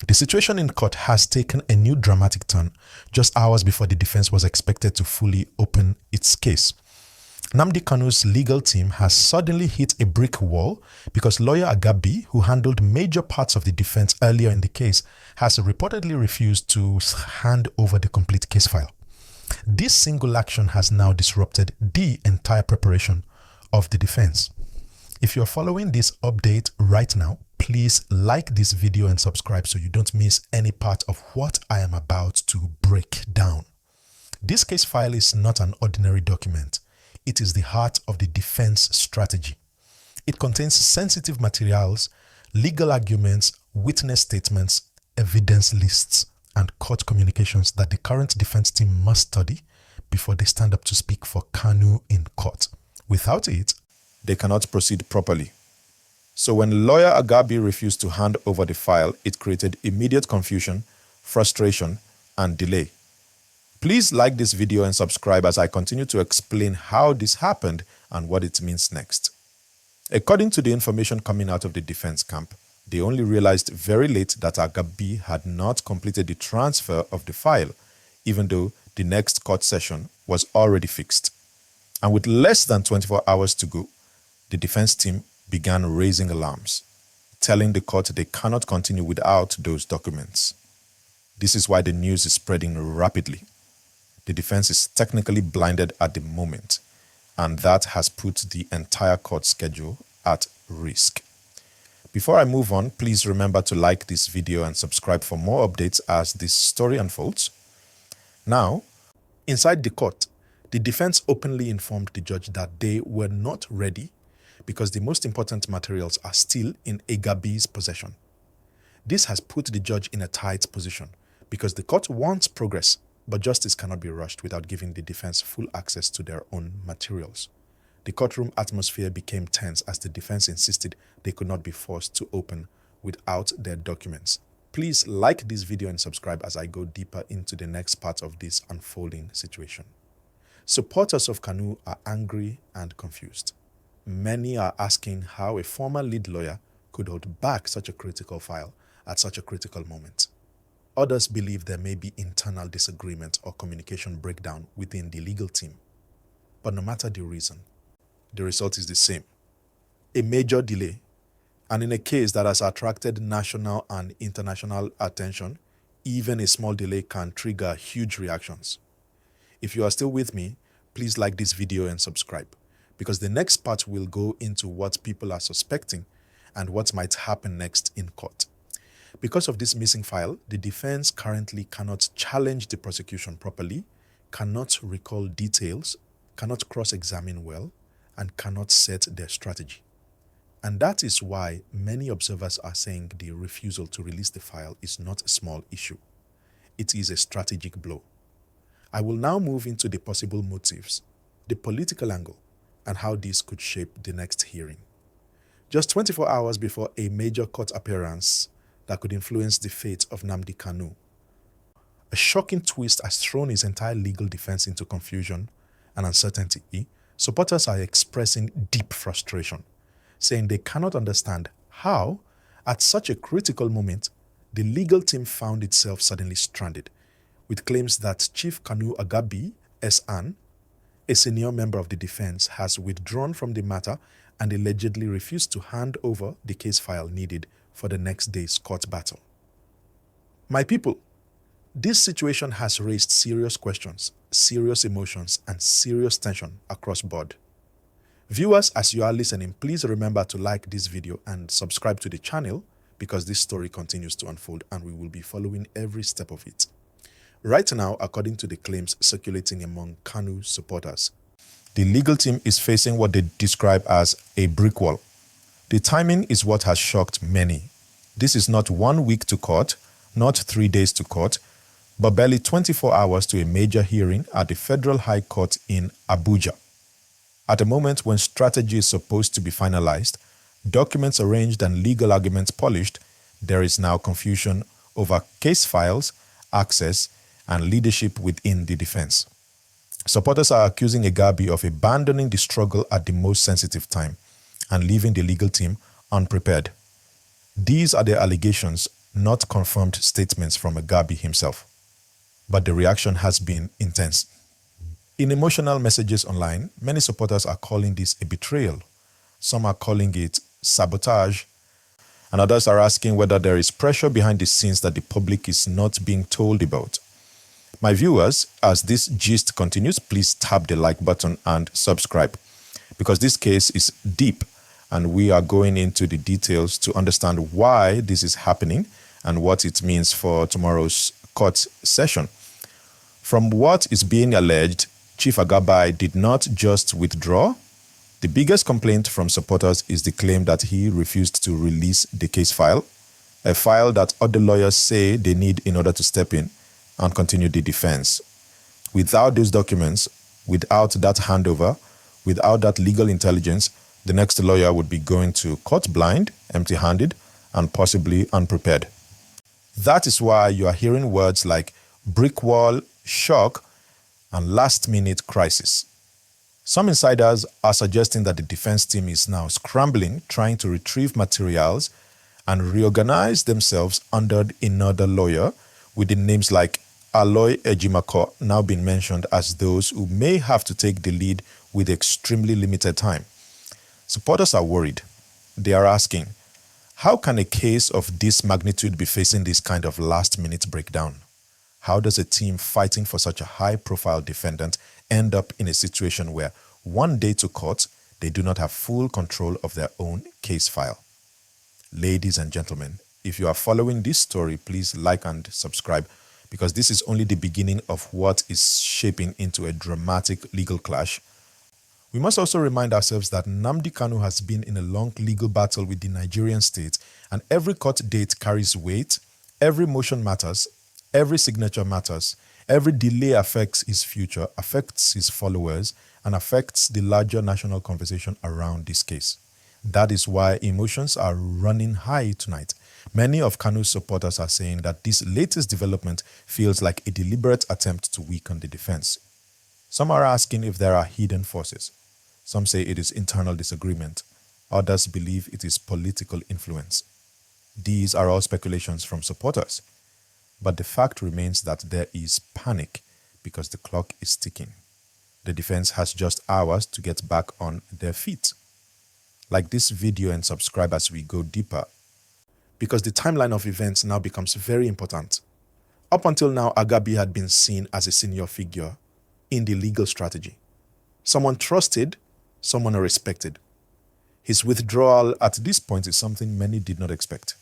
The situation in court has taken a new dramatic turn just hours before the defense was expected to fully open its case. Nnamdi Kanu's legal team has suddenly hit a brick wall because lawyer Agabi, who handled major parts of the defense earlier in the case, has reportedly refused to hand over the complete case file. This single action has now disrupted the entire preparation of the defense. If you're following this update right now, please like this video and subscribe so you don't miss any part of what I am about to break down. This case file is not an ordinary document. It is the heart of the defense strategy. It contains sensitive materials, legal arguments, witness statements, evidence lists, and court communications that the current defense team must study before they stand up to speak for Kanu in court. Without it, they cannot proceed properly. So when lawyer Agabi refused to hand over the file, it created immediate confusion, frustration, and delay. Please like this video and subscribe as I continue to explain how this happened and what it means next. According to the information coming out of the defense camp, they only realized very late that Agabi had not completed the transfer of the file, even though the next court session was already fixed. And with less than 24 hours to go, the defense team began raising alarms, telling the court they cannot continue without those documents. This is why the news is spreading rapidly. The defense is technically blinded at the moment, and that has put the entire court schedule at risk. Before I move on, please remember to like this video and subscribe for more updates as this story unfolds. Now, inside the court, the defense openly informed the judge that they were not ready because the most important materials are still in Agabi's possession. This has put the judge in a tight position because the court wants progress, but justice cannot be rushed without giving the defense full access to their own materials. The courtroom atmosphere became tense as the defense insisted they could not be forced to open without their documents. Please like this video and subscribe as I go deeper into the next part of this unfolding situation. Supporters of Kanu are angry and confused. Many are asking how a former lead lawyer could hold back such a critical file at such a critical moment. Others believe there may be internal disagreement or communication breakdown within the legal team. But no matter the reason, the result is the same. A major delay, and in a case that has attracted national and international attention, even a small delay can trigger huge reactions. If you are still with me, please like this video and subscribe, because the next part will go into what people are suspecting and what might happen next in court. Because of this missing file, the defense currently cannot challenge the prosecution properly, cannot recall details, cannot cross-examine well, and cannot set their strategy. And that is why many observers are saying the refusal to release the file is not a small issue. It is a strategic blow. I will now move into the possible motives, the political angle, and how this could shape the next hearing. Just 24 hours before a major court appearance that could influence the fate of Nnamdi Kanu, a shocking twist has thrown his entire legal defense into confusion and uncertainty. Supporters are expressing deep frustration, saying they cannot understand how, at such a critical moment, the legal team found itself suddenly stranded, with claims that Chief Kanu Agabi SAN, a senior member of the defense, has withdrawn from the matter and allegedly refused to hand over the case file needed for the next day's court battle. My people, this situation has raised serious questions, serious emotions, and serious tension across board. Viewers, as you are listening, please remember to like this video and subscribe to the channel because this story continues to unfold and we will be following every step of it. Right now, according to the claims circulating among Kanu supporters, the legal team is facing what they describe as a brick wall. The timing is what has shocked many. This is not 1 week to court, not 3 days to court, but barely 24 hours to a major hearing at the Federal High Court in Abuja. At a moment when strategy is supposed to be finalized, documents arranged and legal arguments polished, there is now confusion over case files, access, and leadership within the defense. Supporters are accusing Agabi of abandoning the struggle at the most sensitive time and leaving the legal team unprepared. These are the allegations not confirmed statements from Agabi himself. But the reaction has been intense. In emotional messages online, many supporters are calling this a betrayal. Some are calling it sabotage, and others are asking whether there is pressure behind the scenes that the public is not being told about. My viewers, as this gist continues, please tap the like button and subscribe, because this case is deep and we are going into the details to understand why this is happening and what it means for tomorrow's court session. From what is being alleged, Chief Agabi did not just withdraw. The biggest complaint from supporters is the claim that he refused to release the case file, a file that other lawyers say they need in order to step in and continue the defense. Without those documents, without that handover, without that legal intelligence, the next lawyer would be going to court blind, empty-handed, and possibly unprepared. That is why you are hearing words like brick wall, shock, and last-minute crisis. Some insiders are suggesting that the defense team is now scrambling, trying to retrieve materials and reorganize themselves under another lawyer, with the names like Aloy Ejimakor now being mentioned as those who may have to take the lead with extremely limited time. Supporters are worried. They are asking, how can a case of this magnitude be facing this kind of last-minute breakdown? How does a team fighting for such a high-profile defendant end up in a situation where one day to court, they do not have full control of their own case file? Ladies and gentlemen, if you are following this story, please like and subscribe, because this is only the beginning of what is shaping into a dramatic legal clash. We must also remind ourselves that Nnamdi Kanu has been in a long legal battle with the Nigerian state, and every court date carries weight, every motion matters, every signature matters, every delay affects his future, affects his followers, and affects the larger national conversation around this case. That is why emotions are running high tonight. Many of Kanu's supporters are saying that this latest development feels like a deliberate attempt to weaken the defense. Some are asking if there are hidden forces. Some say it is internal disagreement. Others believe it is political influence. These are all speculations from supporters. But the fact remains that there is panic because the clock is ticking. The defense has just hours to get back on their feet. Like this video and subscribe as we go deeper, because the timeline of events now becomes very important. Up until now, Agabi had been seen as a senior figure in the legal strategy. Someone trusted, someone respected. His withdrawal at this point is something many did not expect.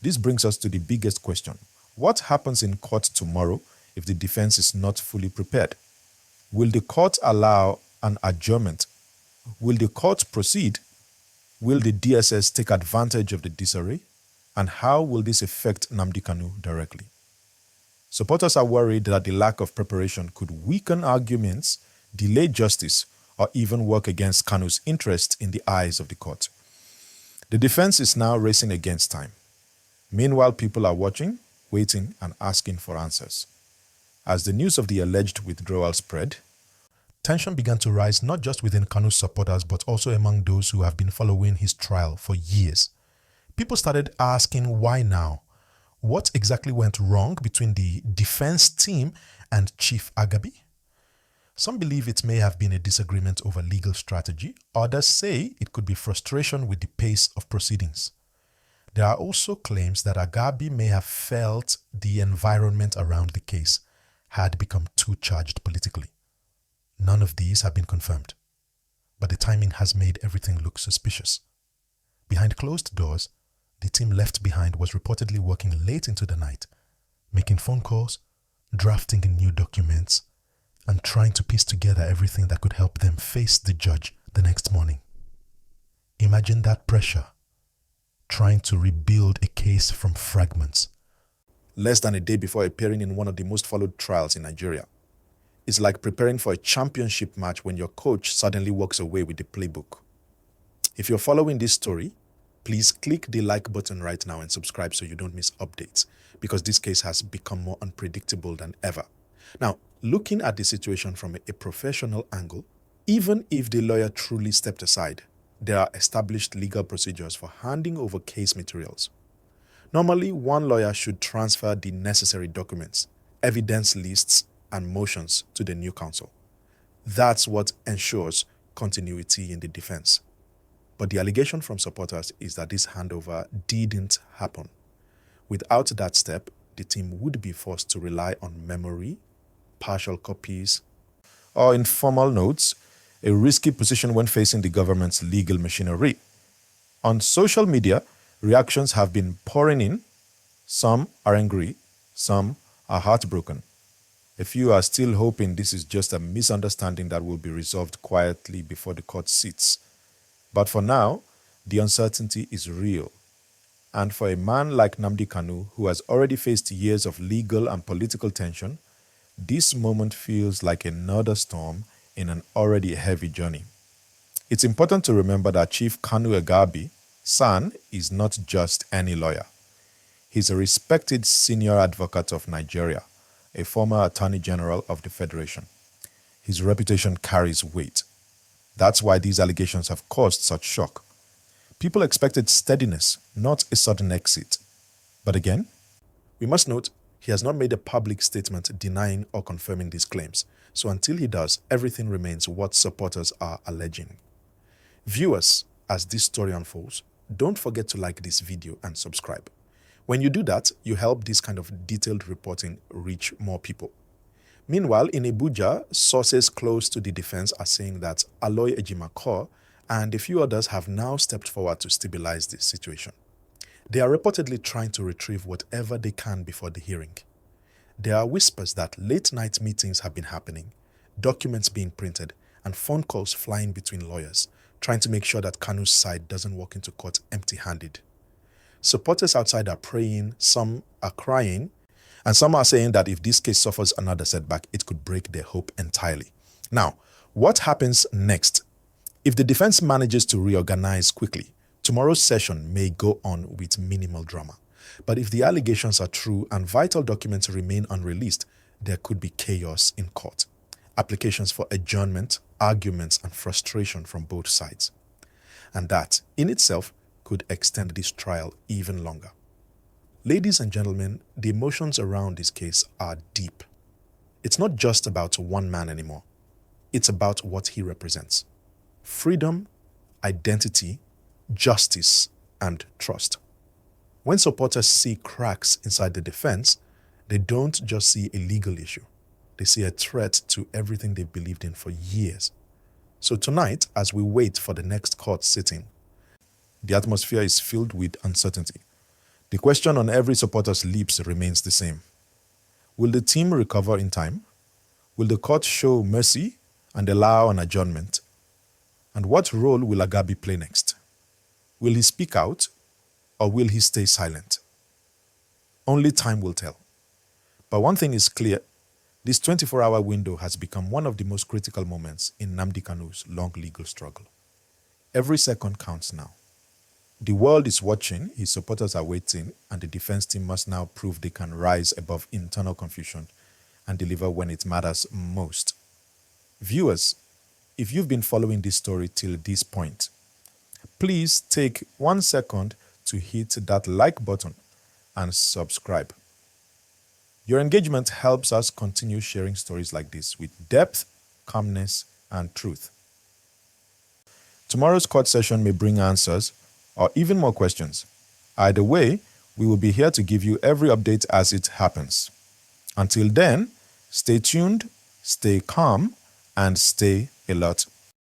This brings us to the biggest question. What happens in court tomorrow if the defense is not fully prepared? Will the court allow an adjournment? Will the court proceed? Will the DSS take advantage of the disarray? And how will this affect Nnamdi Kanu directly? Supporters are worried that the lack of preparation could weaken arguments, delay justice, or even work against Kanu's interest in the eyes of the court. The defense is now racing against time. Meanwhile, people are watching, waiting, and asking for answers. As the news of the alleged withdrawal spread, tension began to rise not just within Kanu's supporters but also among those who have been following his trial for years. People started asking why now? What exactly went wrong between the defense team and Chief Agabi? Some believe it may have been a disagreement over legal strategy. Others say it could be frustration with the pace of proceedings. There are also claims that Agabi may have felt the environment around the case had become too charged politically. None of these have been confirmed, but the timing has made everything look suspicious. Behind closed doors, the team left behind was reportedly working late into the night, making phone calls, drafting new documents, and trying to piece together everything that could help them face the judge the next morning. Imagine that pressure, trying to rebuild a case from fragments. Less than a day before appearing in one of the most followed trials in Nigeria. It's like preparing for a championship match when your coach suddenly walks away with the playbook. If you're following this story, please click the like button right now and subscribe so you don't miss updates, because this case has become more unpredictable than ever. Now, looking at the situation from a professional angle, even if the lawyer truly stepped aside, there are established legal procedures for handing over case materials. Normally, one lawyer should transfer the necessary documents, evidence lists, and motions to the new counsel. That's what ensures continuity in the defense. But the allegation from supporters is that this handover didn't happen. Without that step, the team would be forced to rely on memory, partial copies, or informal notes, a risky position when facing the government's legal machinery. On social media, reactions have been pouring in. Some are angry, some are heartbroken. A few are still hoping this is just a misunderstanding that will be resolved quietly before the court sits. But for now, the uncertainty is real. And for a man like Nnamdi Kanu, who has already faced years of legal and political tension, this moment feels like another storm in an already heavy journey. It's important to remember that Chief Kanu Agabi SAN is not just any lawyer. He's a respected senior advocate of Nigeria, a former Attorney General of the Federation. His reputation carries weight. That's why these allegations have caused such shock. People expected steadiness, not a sudden exit. But again, we must note he has not made a public statement denying or confirming these claims. So until he does, everything remains what supporters are alleging. Viewers, as this story unfolds, don't forget to like this video and subscribe. When you do that, you help this kind of detailed reporting reach more people. Meanwhile, in Abuja, sources close to the defense are saying that Aloy Ejimakor and a few others have now stepped forward to stabilize the situation. They are reportedly trying to retrieve whatever they can before the hearing. There are whispers that late-night meetings have been happening, documents being printed, and phone calls flying between lawyers, trying to make sure that Kanu's side doesn't walk into court empty-handed. Supporters outside are praying, some are crying, and some are saying that if this case suffers another setback, it could break their hope entirely. Now, what happens next? If the defense manages to reorganize quickly, tomorrow's session may go on with minimal drama. But if the allegations are true and vital documents remain unreleased, there could be chaos in court. Applications for adjournment, arguments, and frustration from both sides. And that, in itself, could extend this trial even longer. Ladies and gentlemen, the emotions around this case are deep. It's not just about one man anymore. It's about what he represents. Freedom, identity, justice, and trust. When supporters see cracks inside the defense, they don't just see a legal issue. They see a threat to everything they've believed in for years. So tonight, as we wait for the next court sitting, the atmosphere is filled with uncertainty. The question on every supporter's lips remains the same. Will the team recover in time? Will the court show mercy and allow an adjournment? And what role will Agabi play next? Will he speak out or will he stay silent? Only time will tell. But one thing is clear, this 24-hour window has become one of the most critical moments in Nnamdi Kanu's long legal struggle. Every second counts now. The world is watching, his supporters are waiting, and the defense team must now prove they can rise above internal confusion and deliver when it matters most. Viewers, if you've been following this story till this point, please take 1 second to hit that like button and subscribe. Your engagement helps us continue sharing stories like this with depth, calmness, and truth. Tomorrow's court session may bring answers or even more questions. Either way, we will be here to give you every update as it happens. Until then, stay tuned, stay calm, and stay alert.